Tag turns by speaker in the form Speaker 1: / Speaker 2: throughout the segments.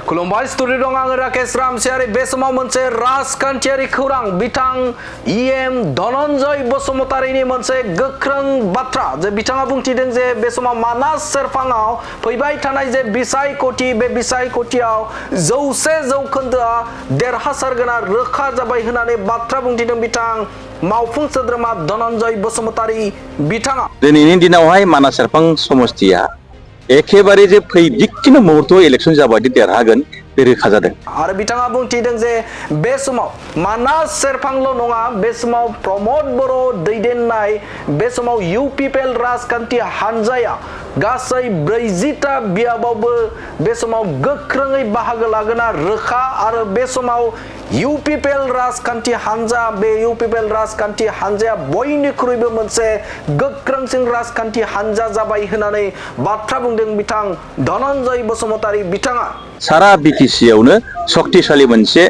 Speaker 1: खुलुमबाय स्टुडिय' दं आङो राकेश रामसियारि बे समाव मोनसे राजखान्थियारि खौरां बिथां इएम धनन्जय बसुमतारीनि मोनसे गोख्रों बाथ्रा जे बिथाङा बुंथिदों जे बे समाव मानास सेरफाङाव फैबाय थानाय जे बिसायख'थि बे बिसायख'थियाव 100% देरहासारगोना रोखा जाबाय होननानै बाथ्रा बुंथिदों बिथां मावफुं सोद्रोमा धनन्जय बसुमतारी बिथाङा
Speaker 2: दिनैनि दिनावहाय मानास सेरफां समष्टिया एखेबारे जे जिखुनु मुहुर्तआव इलेक्शन जाबादि देरहागोन बे रोखा जादों
Speaker 1: आरो बिथाङा बुंथिदों जे बे समाव मानास सेरफांल' नङा बे समाव प्रमद बर' दैदेननाय बे समाव इउपिपिएल राजखान्थि हानजाया गासै 40टा बियाबावबो बे समाव गोख्रोङै बाहागो लागोना रोखा आरो बे समाव इउपिपिएल राजखान्थि हानजा बे इउपिपिएल राजखान्थि हानजाया बयनिख्रुइबो मोनसे गोख्रोंसिन राजखान्थि हानजा जाबाय होननानै बाथ्रा बुंदों बिथां धनन्जय बसुमतारी बिथाङा
Speaker 2: सारा बिटिसि आवनो शक्तिशाली मोनसे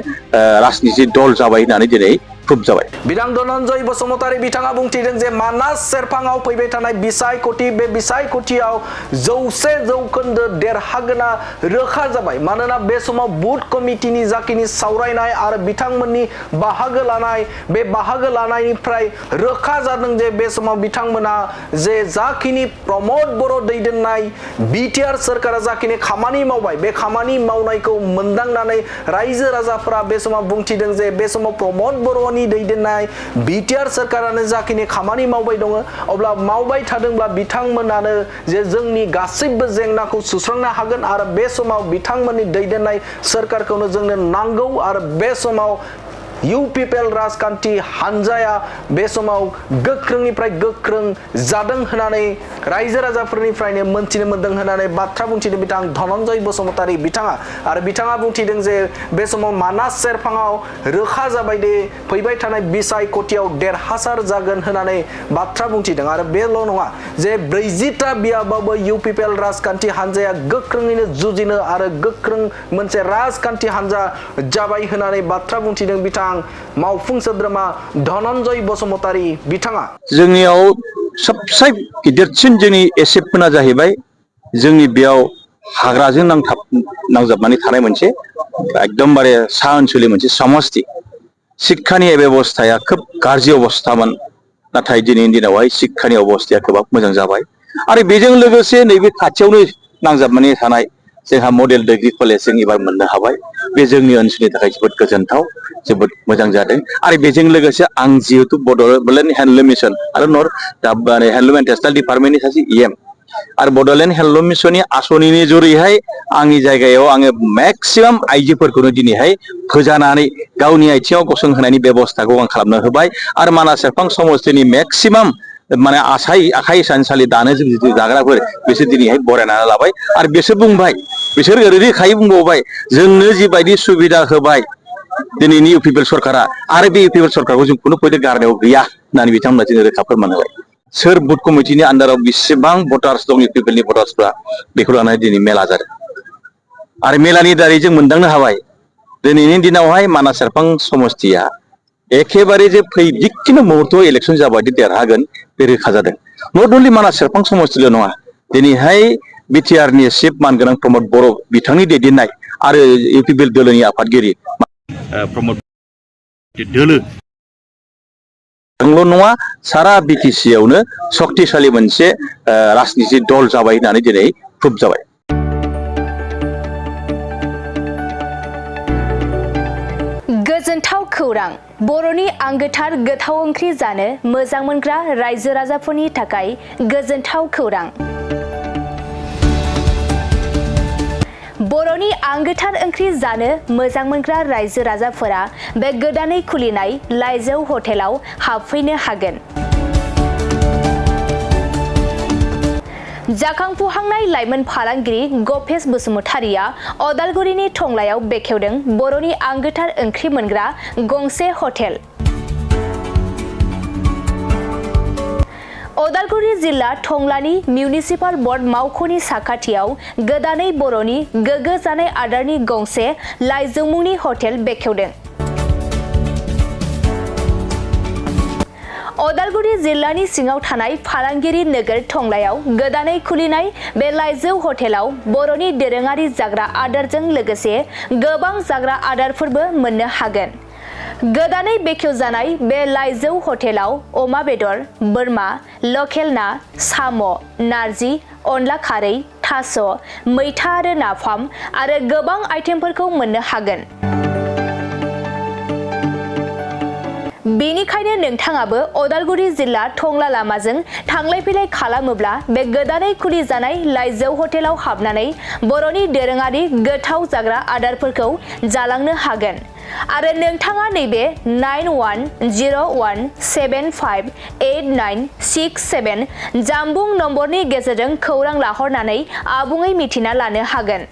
Speaker 2: राजनीति दल जाबाय होननानै दिनै प्रुभ जाबाय
Speaker 1: बिथां धनन्जय बसुमतारी बिथाङा बुंथिदों जे मानास सेरफाङाव फैबाय थानाय बिसायख'थि बे बिसायख'थियाव 100% देरहागोना रोखा जाबाय मानोना बे समाव बुथ कमिटिनि जाखिनि सावरायनाय आरो बिथांमोननि बाहागो लानाय बे बाहागो लानायनिफ्राय रोखा जादों जे बे समाव बिथांमोना जे जाखिनि प्रमद बर' दैदेननाय बिटिआर सरकारा जाखिनि खामानि मावबाय बे खामानि मावनायखौ मोनदांनानै रायजो राजाफोरा बे समाव बुंथिदों जे बे समाव प्रमद बर'नि दैदेननाय बिटिआर सरकारानो जाखिनि खामानि मावबाय दङ अब्ला मावबाय थादोंब्ला बिथांमोनानो जे जोंनि गासैबो जेंनाखौ सुस्रांनो हागोन आरो बे समाव बिथांमोननि दैदेननाय सरकारखौनो जोंनो नांगौ आरो बे समाव इउपिपिएल राजखान्थि हानजाया बे समाव गोख्रोंनिफ्राय गोख्रों जादों होननानै रायजो राजाफोरनिफ्रायनो मोनथिनो मोनदों होननानै बाथ्रा बुंथिदों बिथां धनन्जय बसुमतारी बिथाङा आरो बिथाङा बुंथिदों जे बे समाव मानास सेरफाङाव रोखा जाबाय दे फैबाय थानाय बिसायख'थियाव देरहासार जागोन होननानै बाथ्रा बुंथिदों आरो बेल' नङा जे 40टा बियाबाबो इउपिपिएल राजखान्थि हानजाया गोख्रोङैनो जुजिनो आरो गोख्रों मोनसे राजखान्थि हानजा जाबाय होननानै बाथ्रा बुंथिदों बिथां मावफुं सोद्रोमा धनन्जय बसुमतारी बिथाङा
Speaker 2: जोंनियाव सबसे गिदिरसिन जोंनि एसेप्टमेन्टआ जाहैबाय जोंनि बेयाव हाग्राजों नांजाबनानै थानाय मोनसे एकदमबारे सा ओनसोलनि मोनसे समष्टि शिक्षानि बेबस्थाया खोब गाज्रि अबस्थामोन नाथाय दिनैनि दिनावहाय शिक्षानि अबस्थाया गोबां मोजां जाबाय आरो बेजों लोगोसे नैबे खाथियावनो नांजाबनानै थानाय जोंहा मडेल डिग्री कलेज जों एबार मोननो हाबाय बे जोंनि ओनसोलनि थाखाय जोबोद गोजोनथाव जोबोद मोजां जादों आरो बेजों लोगोसे आं जिहेतु बड'लेण्ड हेन्दलुम मिशन आरो हेन्दलुम एन्ड टेक्सटाइल डिपार्टमेन्टनि सासे इएम आरो बड'लेण्ड हेन्दलुम मिशननि आसनिनि जुरैहाय आंनि जायगायाव आङो मेक्सिमाम आइजोफोरखौनो दिनैहाय फोजानानै गावनि आथिङाव गसंहोनायनि बेबस्थाखौ आं खालामनो होबाय आरो मानास सेरफां समष्टिनि मेक्सिमाम माने आखाइ हिसानसालि दानो जिथु दाग्राफोर बिसोर दिनैहाय बरायनानै लाबाय आरो बिसोर बुंबाय बिसोर ओरैखायै बुंबावबाय जोंनो जिबायदि सुबिदा होबाय दिनैनि इउपिपिएल सरकारा आरो बे इउपिपिएल सरकारखौ जों खुनु पयन्ट गारनायाव गैया होननानै बिथांमोना जोंनो रोखा फोरमान होबाय सोर बुथ कमिटिनि आन्दाराव बेसेबां भटार्स दं इउपिपिएलनि भटार्सफ्रा बेखौ लानानै दिनै मेला जादों आरो मेलानि दारै जों मोनदांनो हाबाय दिनैनि दिनावहाय मानास सेरफां समष्टिया एखेबारे जे जिखुनु मुहुर्तआव इलेक्शन जाबादि देरहागोन बे रोखा जादों नट अनलि मानास सेरफां समष्टिल' नङा दिनैहाय बिटिआरनि चिफ मानगोनां प्रमद बर' बिथांनि दैदेननाय आरो इउपिपिएल दोलोनि आफादगिरि प्रमद दोलो नङा सारा बिटिसि आवनो शक्तिशाली मोनसे राजनीति दल जाबाय होननानै दिनै प्रुभ जाबाय
Speaker 3: गोजोनथाव खौरां बर'नि आंगोथार गोथाव ओंख्रि जानो मोजां मोनग्रा रायजो राजाफोरनि थाखाय गोजोनथाव खौरां बर'नि आंगोथार ओंख्रि जानो मोजां मोनग्रा रायजो राजाफोरा बे गोदानै खुलिनाय लाइजौ हटेलाव हाबफैनो हागोन जाखांफुहांनाय लाइमोन फालांगिरि गपेश बसुमतारीया अदालगुरिनि टंलायाव बेखेवदों बर'नि आंगोथार ओंख्रि मोनग्रा गंसे हटेल अदालगुरि जिल्ला टंलानि मिउनिसिपाल बर्ड मावख'नि साखाथियाव गोदानै बर'नि गोग्गो जानाय आदारनि गंसे लाइजौ मुंनि हटेल बेखेवदों अदालगुरि जिल्लानि सिङाव थानाय फालांगिरि नोगोर टंलायाव गोदानै खुलिनाय बे लाइजौ हटेलाव बर'नि दोरोङारि जाग्रा आदारजों लोगोसे गोबां जाग्रा आदारफोरबो मोननो हागोन। गोदानै बेखेवजानाय बे लाइजौ हटेलाव अमा बेदर, बोरमा, लकेल ना, साम', नारजि, अनला खारै, थास', मैथा आरो नाफाम आरो गोबां आइटेमफोरखौ मोननो हागोन। बेनिखायनो नोंथाङाबो अदालगुरि जिल्ला टंला लामाजों थांलाय फैलाय खालामोब्ला बे गोदानै खुलि जानाय लाइजौ हटेलाव हाबनानै बर'नि दोरोङारि गोथाव जाग्रा आदारफोरखौ जालांनो हागोन। आरो नोंथाङा नैबे 9101758967 जानबुं नम्बरनि गेजेरजों खौरां लाहरनानै आबुङै मिथिना लानो हागोन।